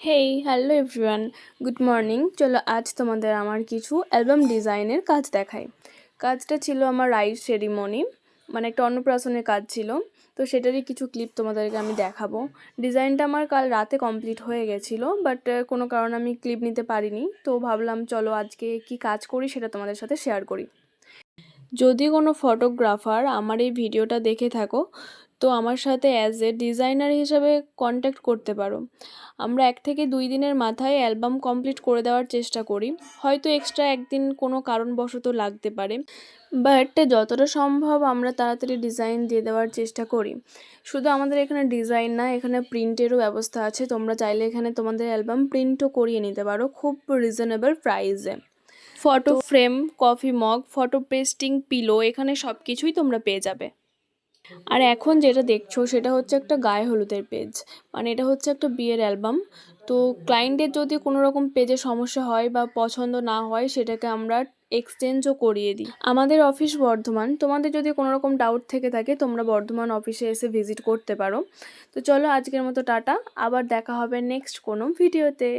Hey hello everyone, good morning. চলো আজ তোমাদের আমার কিছু অ্যালবাম ডিজাইনের কাজ দেখাই। কাজটা ছিল আমার রাইস সেরিমনি, মানে একটা অন্নপ্রাশনের কাজ ছিল। তো সেটারই কিছু ক্লিপ তোমাদেরকে আমি দেখাবো। ডিজাইনটা আমার কাল রাতে কমপ্লিট হয়ে গেছিলো, বাট কোনো কারণে আমি ক্লিপ নিতে পারিনি। তো ভাবলাম চলো আজকে কি কাজ করি সেটা তোমাদের সাথে শেয়ার করি। যদি কোনো ফটোগ্রাফার আমার এই ভিডিওটা দেখে থাকো তো আমার সাথে অ্যাজ এ ডিজাইনার হিসাবে কন্ট্যাক্ট করতে পারো। আমরা 1 থেকে 2 দিনের মাথায় অ্যালবাম কমপ্লিট করে দেওয়ার চেষ্টা করি, হয়তো এক্সট্রা একদিন কোনো কারণবশত লাগতে পারে, বাট যতটা সম্ভব আমরা তাড়াতাড়ি ডিজাইন দিয়ে দেওয়ার চেষ্টা করি। শুধু আমাদের এখানে ডিজাইন না, এখানে প্রিন্টেরও ব্যবস্থা আছে। তোমরা চাইলে এখানে তোমাদের অ্যালবাম প্রিন্টও করিয়ে নিতে পারো খুব রিজনেবল প্রাইসে। Photo frame, coffee mug, photo pasting, pillow, এখানে সব কিছুই তোমরা পেয়ে যাবে। আর এখন যেটা দেখছো সেটা হচ্ছে একটা গায়ে হলুদের পেজ, মানে এটা হচ্ছে একটা বিয়ের অ্যালবাম। তো ক্লায়েন্টের যদি কোনো রকম পেজে সমস্যা হয় বা পছন্দ না হয় সেটাকে আমরা এক্সচেঞ্জও করিয়ে দিই। আমাদের অফিস বর্ধমান, তোমাদের যদি কোনো রকম ডাউট থেকে থাকে তোমরা বর্ধমান অফিসে এসে ভিজিট করতে পারো। তো চলো আজকের মতো টাটা, আবার দেখা হবে নেক্সট কোনো ভিডিওতে।